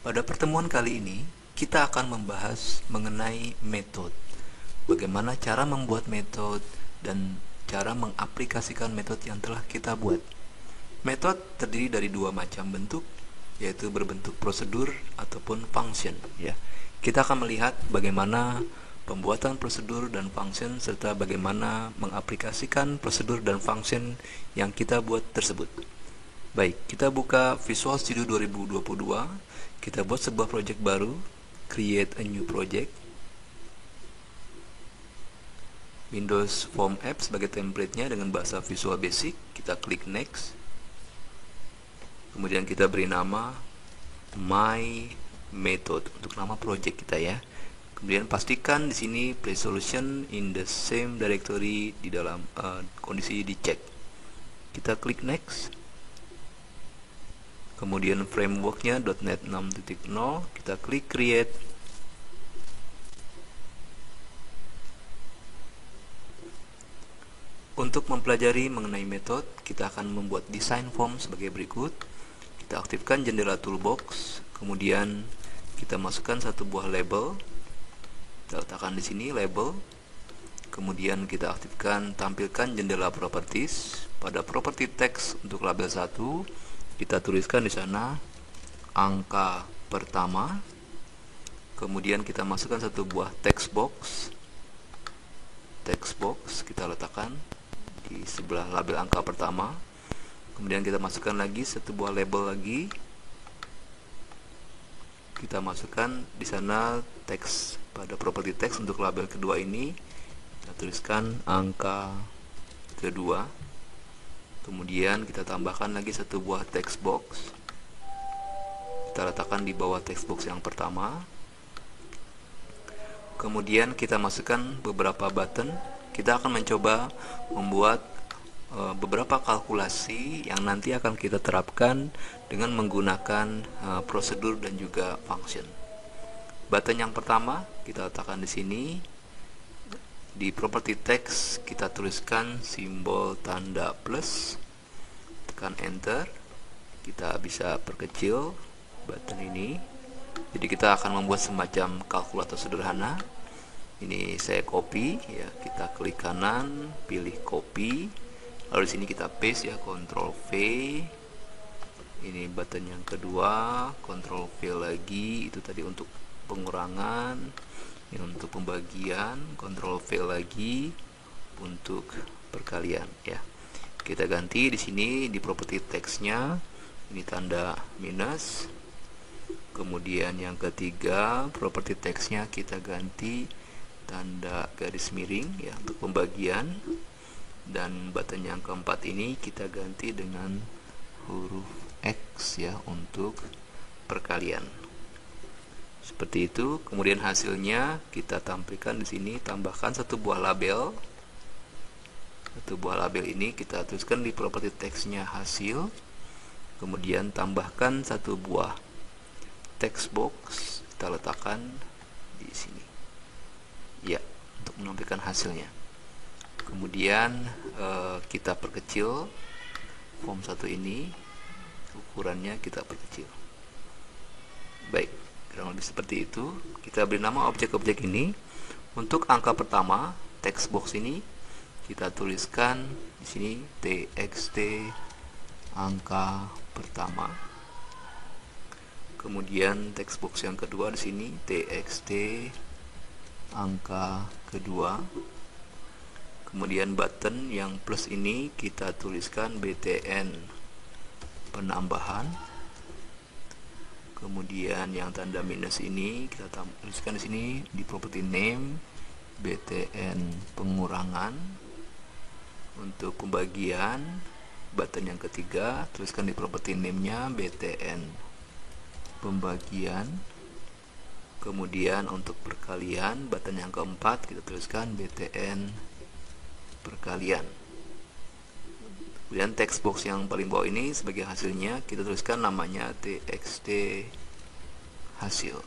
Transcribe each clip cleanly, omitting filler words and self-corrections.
Pada pertemuan kali ini, kita akan membahas mengenai metode. Bagaimana cara membuat metode dan cara mengaplikasikan metode yang telah kita buat. Metode terdiri dari dua macam bentuk, yaitu berbentuk prosedur ataupun function. Ya, kita akan melihat bagaimana pembuatan prosedur dan function serta bagaimana mengaplikasikan prosedur dan function yang kita buat tersebut. Baik, kita buka Visual Studio 2022. Kita buat sebuah project baru, create a new project. Windows Form App sebagai template-nya dengan bahasa Visual Basic. Kita klik next. Kemudian kita beri nama my method untuk nama project kita ya. Kemudian pastikan di sini place solution in the same directory di dalam kondisi dicek. Kita klik next. Kemudian frameworknya .NET 6.0, kita klik create. Untuk mempelajari mengenai metode, kita akan membuat desain form sebagai berikut. Kita aktifkan jendela toolbox, kemudian kita masukkan satu buah label. Kita letakkan di sini label. Kemudian kita aktifkan tampilkan jendela properties. Pada property text untuk label 1, kita tuliskan di sana angka pertama. Kemudian kita masukkan satu buah text box. Text box kita letakkan di sebelah label angka pertama. Kemudian kita masukkan lagi satu buah label lagi. Kita masukkan di sana teks pada property text untuk label kedua ini. Kita tuliskan angka kedua. Kemudian kita tambahkan lagi satu buah text box. Kita letakkan di bawah text box yang pertama. Kemudian kita masukkan beberapa button. Kita akan mencoba membuat beberapa kalkulasi yang nanti akan kita terapkan dengan menggunakan prosedur dan juga function. Button yang pertama kita letakkan di sini. Di property text kita tuliskan simbol tanda plus, tekan enter. Kita bisa perkecil button ini. Jadi kita akan membuat semacam kalkulator sederhana. Ini saya copy ya, kita klik kanan, pilih copy. Lalu di sini kita paste ya, Ctrl V. Ini button yang kedua, Ctrl V lagi. Itu tadi untuk pengurangan. Ini untuk pembagian, Ctrl V lagi untuk perkalian ya. Kita ganti di sini di property text-nya ini tanda minus. Kemudian yang ketiga, property text-nya kita ganti tanda garis miring ya untuk pembagian. Dan button yang keempat ini kita ganti dengan huruf X ya untuk perkalian. Seperti itu. Kemudian hasilnya kita tampilkan di sini, tambahkan satu buah label. Satu buah label ini kita tuliskan di property text-nya hasil. Kemudian tambahkan satu buah text box, kita letakkan di sini. Ya, untuk menampilkan hasilnya. Kemudian kita perkecil form 1 ini, ukurannya kita perkecil. Baik, kurang lebih seperti itu. Kita beri nama objek-objek ini. Untuk angka pertama, text box ini kita tuliskan di sini txt angka pertama. Kemudian text box yang kedua di sini txt angka kedua. Kemudian button yang plus ini kita tuliskan btn penambahan. Kemudian yang tanda minus ini kita tuliskan di sini di property name btn pengurangan. Untuk pembagian button yang ketiga tuliskan di property name-nya btn pembagian. Kemudian untuk perkalian button yang keempat kita tuliskan btn perkalian. Kemudian text box yang paling bawah ini sebagai hasilnya kita tuliskan namanya txt hasil.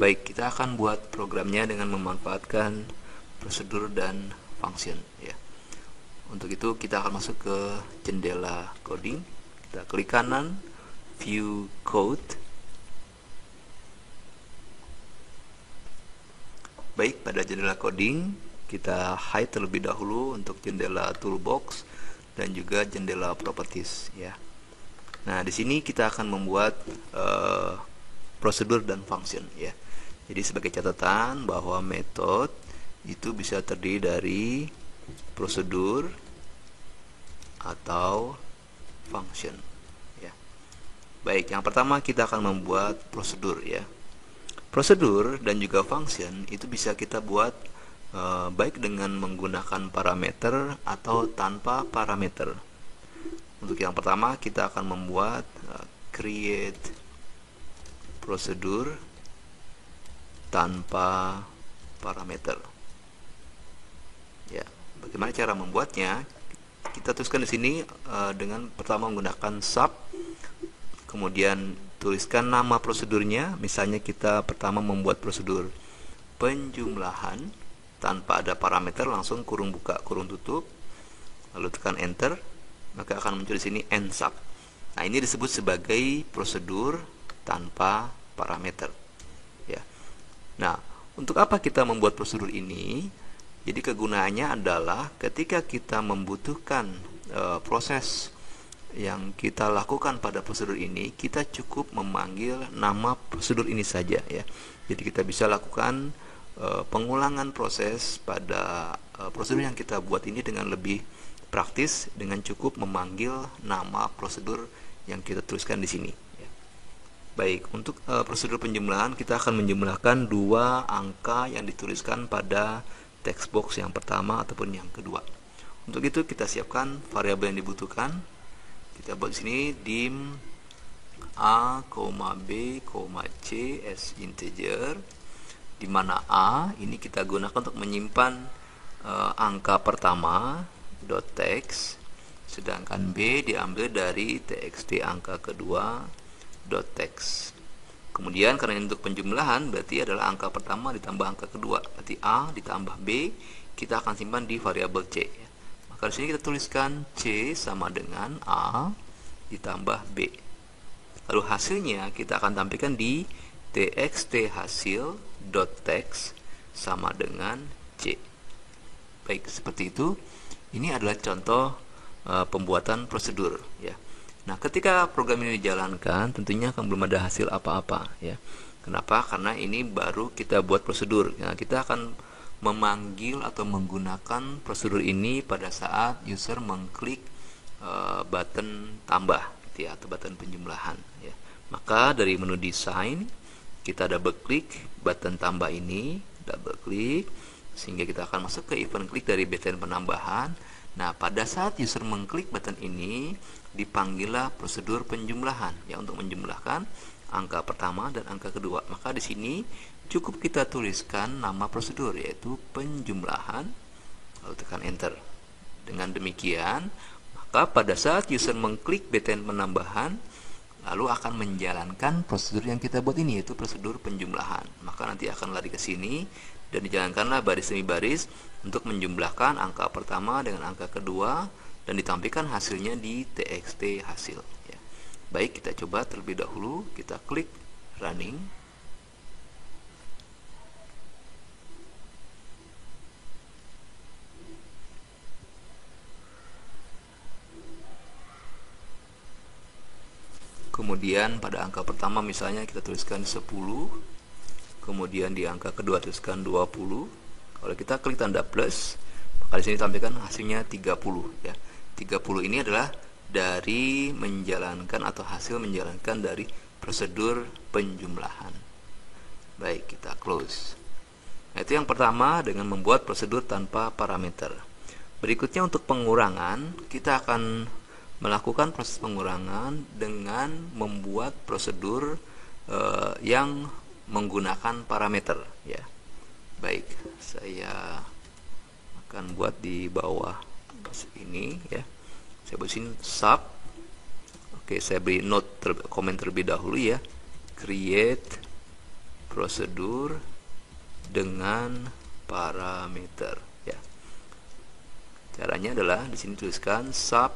Baik, kita akan buat programnya dengan memanfaatkan prosedur dan function ya. Untuk itu kita akan masuk ke jendela coding. Kita klik kanan, view code. Baik, pada jendela coding kita hide terlebih dahulu untuk jendela toolbox dan juga jendela properties ya. Nah, di sini kita akan membuat prosedur dan function ya. Jadi sebagai catatan bahwa method itu bisa terdiri dari prosedur atau function ya. Baik, yang pertama kita akan membuat prosedur ya. Prosedur dan juga function itu bisa kita buat baik dengan menggunakan parameter atau tanpa parameter. Untuk yang pertama kita akan membuat create prosedur tanpa parameter. Ya, bagaimana cara membuatnya? Kita tuliskan di sini dengan pertama menggunakan sub, kemudian tuliskan nama prosedurnya. Misalnya kita pertama membuat prosedur penjumlahan tanpa ada parameter, langsung kurung buka kurung tutup, lalu tekan enter, maka akan muncul di sini end sub. Nah, ini disebut sebagai prosedur tanpa parameter ya. Nah, untuk apa kita membuat prosedur ini? Jadi kegunaannya adalah ketika kita membutuhkan proses yang kita lakukan pada prosedur ini, kita cukup memanggil nama prosedur ini saja ya. Jadi kita bisa lakukan pengulangan proses pada prosedur yang kita buat ini dengan lebih praktis dengan cukup memanggil nama prosedur yang kita tuliskan di sini ya. Baik, untuk prosedur penjumlahan kita akan menjumlahkan dua angka yang dituliskan pada text box yang pertama ataupun yang kedua. Untuk itu kita siapkan variabel yang dibutuhkan. Kita buat di sini dim a, b, c as integer, di mana a ini kita gunakan untuk menyimpan angka pertama dot text, sedangkan b diambil dari txt angka kedua dot text. Kemudian karena ini untuk penjumlahan berarti adalah angka pertama ditambah angka kedua, berarti a ditambah b kita akan simpan di variabel c. Di sini kita tuliskan C sama dengan A ditambah B. Lalu hasilnya kita akan tampilkan di txt hasil.text sama dengan C. Baik, seperti itu. Ini adalah contoh pembuatan prosedur ya. Nah, ketika program ini dijalankan tentunya akan belum ada hasil apa-apa ya. Kenapa? Karena ini baru kita buat prosedur. Nah, kita akan memanggil atau menggunakan prosedur ini pada saat user mengklik button tambah gitu ya, atau button penjumlahan ya. Maka dari menu desain kita double klik button tambah ini, double klik sehingga kita akan masuk ke event klik dari button penambahan. Nah, pada saat user mengklik button ini dipanggillah prosedur penjumlahan ya, untuk menjumlahkan angka pertama dan angka kedua. Maka di sini cukup kita tuliskan nama prosedur yaitu penjumlahan, lalu tekan enter. Dengan demikian, maka pada saat user mengklik button penambahan lalu akan menjalankan prosedur yang kita buat ini yaitu prosedur penjumlahan. Maka nanti akan lari ke sini dan dijalankanlah baris demi baris untuk menjumlahkan angka pertama dengan angka kedua dan ditampilkan hasilnya di txt hasil ya. Baik, kita coba terlebih dahulu, kita klik running. Kemudian pada angka pertama misalnya kita tuliskan 10, kemudian di angka kedua tuliskan 20. Kalau kita klik tanda plus, maka di sini tampilkan hasilnya 30 ya. 30 ini adalah dari menjalankan atau hasil menjalankan dari prosedur penjumlahan. Baik, kita close. Nah, itu yang pertama dengan membuat prosedur tanpa parameter. Berikutnya untuk pengurangan, kita akan melakukan proses pengurangan dengan membuat prosedur yang menggunakan parameter ya. Baik, saya akan buat di bawah ini ya. Saya buat sini sub. Oke, saya beri komen terlebih dahulu ya. Create prosedur dengan parameter ya. Caranya adalah di sini tuliskan sub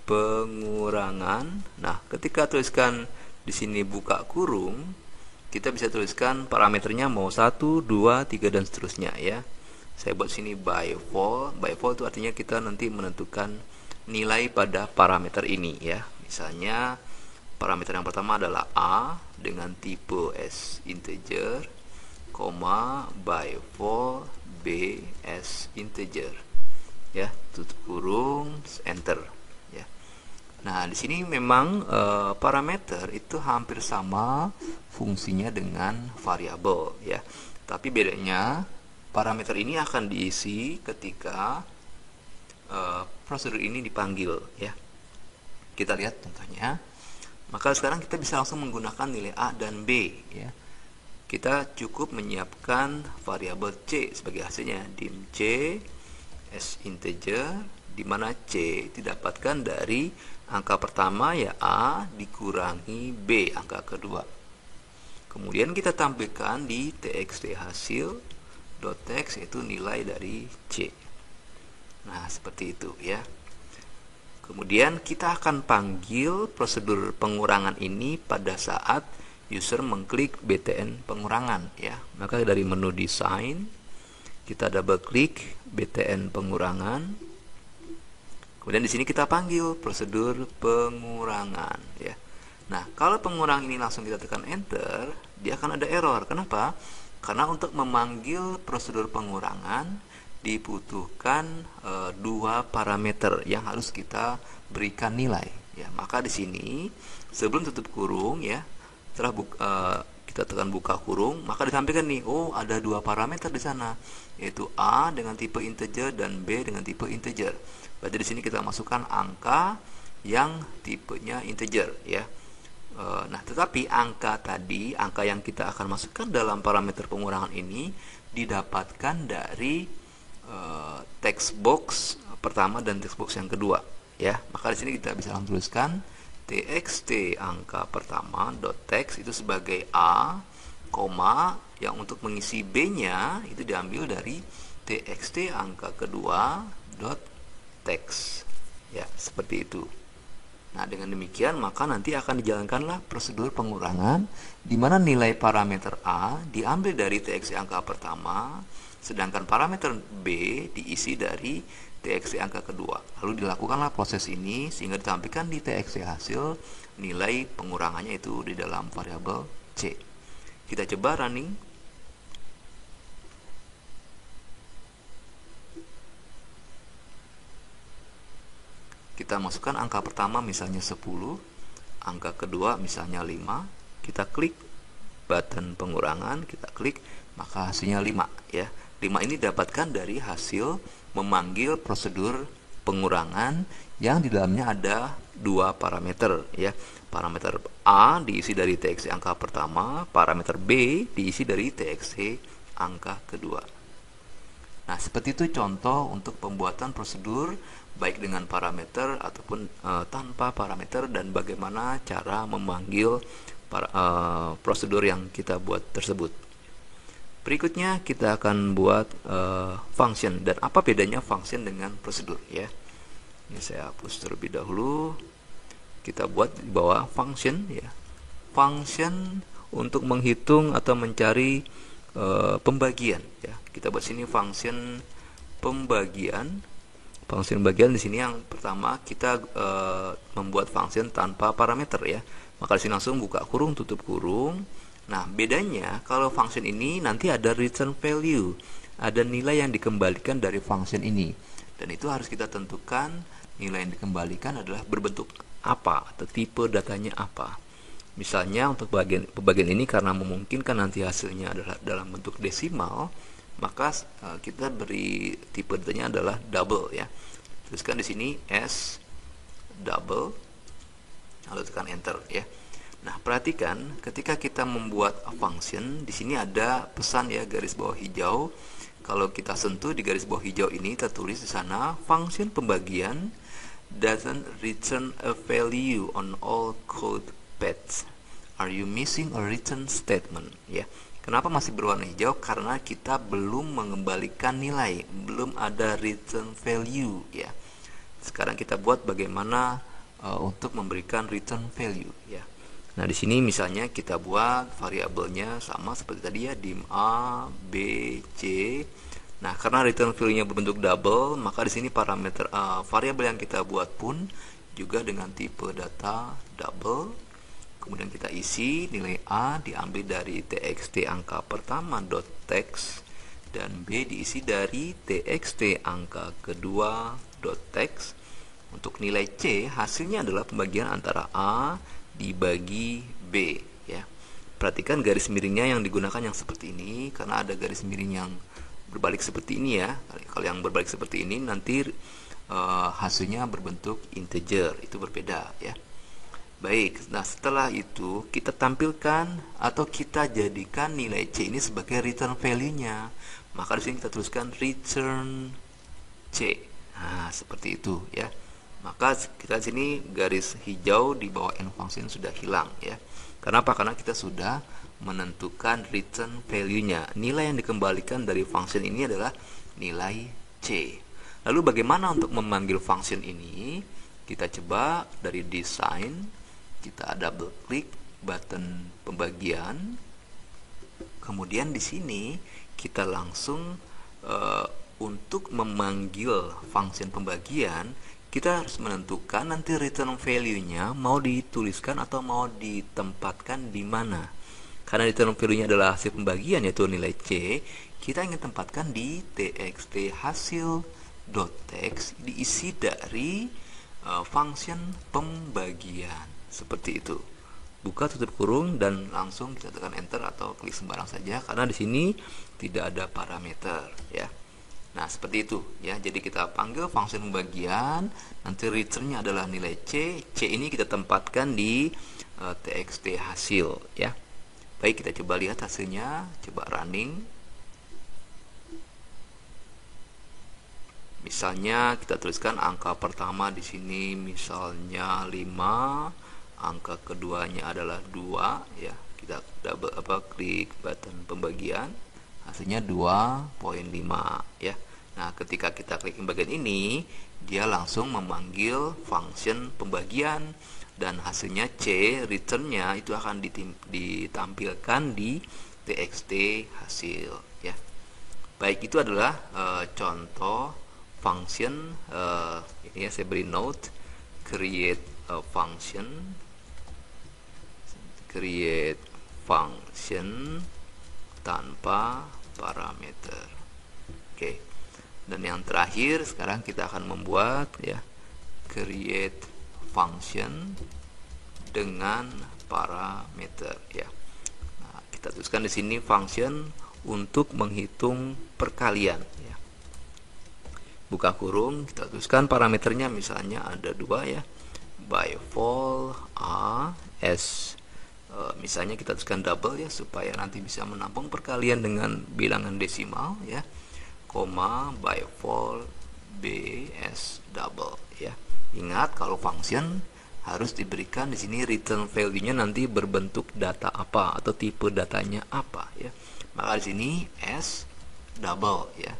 pengurangan. Nah, ketika tuliskan di sini buka kurung, kita bisa tuliskan parameternya mau 1, 2, 3 dan seterusnya ya. Saya buat sini by val. By val itu artinya kita nanti menentukan nilai pada parameter ini ya. Misalnya parameter yang pertama adalah A dengan tipe S integer, by val B S integer. Ya, tutup kurung, enter ya. Nah, di sini memang parameter itu hampir sama fungsinya dengan variabel ya. Tapi bedanya parameter ini akan diisi ketika prosedur ini dipanggil ya. Kita lihat contohnya. Maka sekarang kita bisa langsung menggunakan nilai A dan B ya. Kita cukup menyiapkan variabel C sebagai hasilnya, dim C S integer, di mana C didapatkan dari angka pertama ya A dikurangi B angka kedua. Kemudian kita tampilkan di txt hasil .text yaitu nilai dari C. Nah, seperti itu ya. Kemudian kita akan panggil prosedur pengurangan ini pada saat user mengklik btn pengurangan ya. Maka dari menu desain kita double klik btn pengurangan. Kemudian di sini kita panggil prosedur pengurangan ya. Nah, kalau pengurangan ini langsung kita tekan enter, dia akan ada error. Kenapa? Karena untuk memanggil prosedur pengurangan dibutuhkan dua parameter yang harus kita berikan nilai ya. Maka di sini sebelum tutup kurung ya, setelah kita tekan buka kurung, maka disampaikan nih, oh ada dua parameter di sana, yaitu A dengan tipe integer dan B dengan tipe integer. Berarti di sini kita masukkan angka yang tipenya integer ya. Nah, tetapi angka tadi, angka yang kita akan masukkan dalam parameter pengurangan ini didapatkan dari text box pertama dan text box yang kedua ya. Maka di sini kita bisa langsung tuliskan txt angka pertama .text itu sebagai A, yang untuk mengisi B-nya itu diambil dari txt angka kedua .text ya, seperti itu. Nah, dengan demikian maka nanti akan dijalankanlah prosedur pengurangan di mana nilai parameter A diambil dari txt angka pertama, sedangkan parameter B diisi dari txt angka kedua. Lalu dilakukanlah proses ini sehingga ditampilkan di txt hasil nilai pengurangannya itu di dalam variabel C. Kita coba running. Kita masukkan angka pertama misalnya 10, angka kedua misalnya 5, kita klik button pengurangan, kita klik, maka hasilnya 5 ya. 5 ini didapatkan dari hasil memanggil prosedur pengurangan yang di dalamnya ada dua parameter ya. Parameter A diisi dari txt angka pertama, parameter B diisi dari txt angka kedua. Nah, seperti itu contoh untuk pembuatan prosedur baik dengan parameter ataupun tanpa parameter, dan bagaimana cara memanggil prosedur yang kita buat tersebut. Berikutnya kita akan buat function, dan apa bedanya function dengan prosedur ya. Ini saya hapus terlebih dahulu. Kita buat di bawah function ya. Function untuk menghitung atau mencari pembagian ya. Kita buat sini function pembagian. Function bagian di sini yang pertama kita membuat function tanpa parameter ya. Maka di sini langsung buka kurung, tutup kurung. Nah, bedanya kalau function ini nanti ada return value, ada nilai yang dikembalikan dari function ini. Dan itu harus kita tentukan nilai yang dikembalikan adalah berbentuk apa atau tipe datanya apa. Misalnya untuk pembagian ini karena memungkinkan nanti hasilnya adalah dalam bentuk desimal, maka kita beri tipe datanya adalah double ya. Tuliskan di sini S double, lalu tekan enter ya. Nah, perhatikan ketika kita membuat function, di sini ada pesan ya, garis bawah hijau. Kalau kita sentuh di garis bawah hijau ini tertulis di sana function pembagian doesn't return a value on all code paths. Are you missing a return statement ya. Kenapa masih berwarna hijau? Karena kita belum mengembalikan nilai, belum ada return value ya. Sekarang kita buat bagaimana untuk memberikan return value ya. Nah, di sini misalnya kita buat variabelnya sama seperti tadi ya, dim A, B, C. Nah, karena return value-nya berbentuk double, maka di sini parameter variabel yang kita buat pun juga dengan tipe data double. Kemudian kita isi nilai A diambil dari txt angka pertama .text dan B diisi dari txt angka kedua .text. Untuk nilai C hasilnya adalah pembagian antara A dibagi B ya. Perhatikan garis miringnya yang digunakan yang seperti ini karena ada garis miring yang berbalik seperti ini ya. Kalau yang berbalik seperti ini nanti hasilnya berbentuk integer, itu berbeda ya. Baik, nah setelah itu kita tampilkan atau kita jadikan nilai C ini sebagai return value-nya. Maka di sini kita tuliskan return C. Nah, seperti itu ya. Maka kita sini garis hijau di bawah end function sudah hilang ya. Kenapa? Karena kita sudah menentukan return value-nya. Nilai yang dikembalikan dari function ini adalah nilai C. Lalu bagaimana untuk memanggil function ini? Kita coba dari design, kita double klik button pembagian. Kemudian di sini kita langsung untuk memanggil function pembagian, kita harus menentukan nanti return value-nya mau dituliskan atau mau ditempatkan di mana. Karena return value-nya adalah hasil pembagian yaitu nilai C, kita ingin tempatkan di txt hasil.text diisi dari function pembagian. Seperti itu. Buka tutup kurung dan langsung kita tekan enter atau klik sembarang saja karena di sini tidak ada parameter ya. Nah, seperti itu ya. Jadi kita panggil function pembagian, nanti return-nya adalah nilai C. C ini kita tempatkan di txt hasil ya. Baik, kita coba lihat hasilnya, coba running. Misalnya kita tuliskan angka pertama di sini misalnya 5, angka keduanya adalah 2 ya. Kita double klik button pembagian. Hasilnya 2,5 ya. Nah, ketika kita klik pembagian ini, dia langsung memanggil function pembagian dan hasilnya C, return-nya itu akan ditampilkan di txt hasil ya. Baik, itu adalah contoh function ini ya, saya beri note create function tanpa parameter. Oke. Dan yang terakhir sekarang kita akan membuat ya create function dengan parameter ya. Nah, kita tuliskan di sini function untuk menghitung perkalian ya. Buka kurung, kita tuliskan parameternya misalnya ada 2 ya. By vol a s misalnya kita tuliskan double ya supaya nanti bisa menampung perkalian dengan bilangan desimal ya, koma by vol bs double ya. Ingat kalau function harus diberikan di sini return value-nya nanti berbentuk data apa atau tipe datanya apa ya. Maka di sini s double ya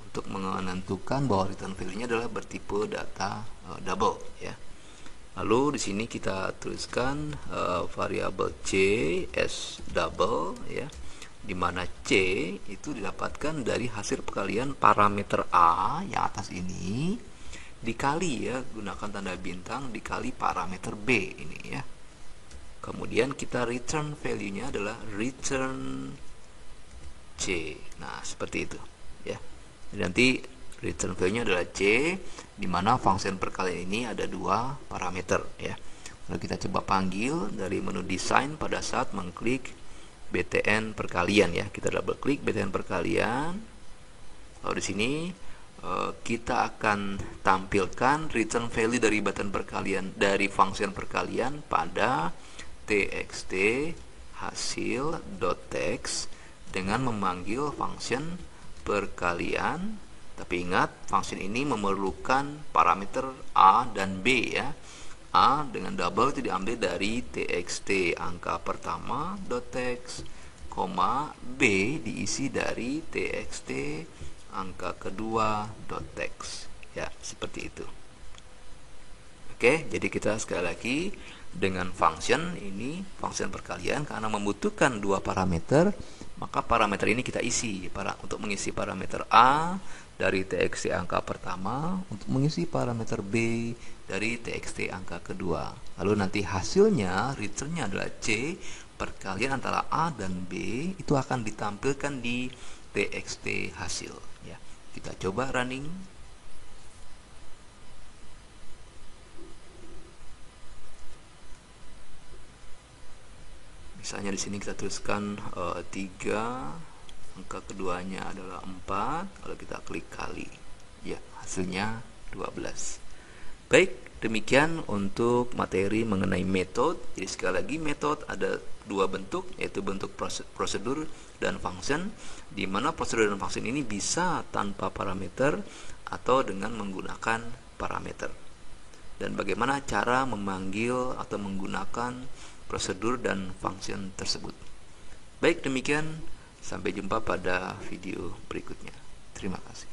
untuk menentukan bahwa return value-nya adalah bertipe data double ya. Lalu di sini kita tuliskan variabel C s double ya, di mana C itu didapatkan dari hasil perkalian parameter A yang atas ini dikali ya, gunakan tanda bintang dikali parameter B ini ya. Kemudian kita return value-nya adalah return C. Nah, seperti itu ya. Jadi nanti return value-nya adalah C, di mana function perkalian ini ada 2 parameter ya. Lalu kita coba panggil dari menu design pada saat mengklik btn perkalian ya. Kita double klik btn perkalian. Lalu di sini kita akan tampilkan return value dari button perkalian dari function perkalian pada txt hasil.text dengan memanggil function perkalian. Tapi ingat, function ini memerlukan parameter A dan B ya. A dengan double itu diambil dari txt angka pertama .text, B diisi dari txt angka kedua .text ya, seperti itu. Oke, jadi kita sekali lagi Dengan function ini, function perkalian, karena membutuhkan dua parameter, maka parameter ini kita isi. Untuk mengisi parameter A dari txt angka pertama, untuk mengisi parameter B dari txt angka kedua. Lalu nanti hasilnya, returnnya adalah C, perkalian antara A dan B, itu akan ditampilkan di txt hasil. Ya, kita coba running. Misalnya di sini kita tuliskan 3, angka keduanya adalah 4, lalu kita klik kali. Ya, hasilnya 12. Baik, demikian untuk materi mengenai metode. Jadi sekali lagi, metode ada dua bentuk, yaitu bentuk prosedur dan function, di mana prosedur dan function ini bisa tanpa parameter atau dengan menggunakan parameter. Dan bagaimana cara memanggil atau menggunakan prosedur dan function tersebut. Baik, demikian. Sampai jumpa pada video berikutnya. Terima kasih.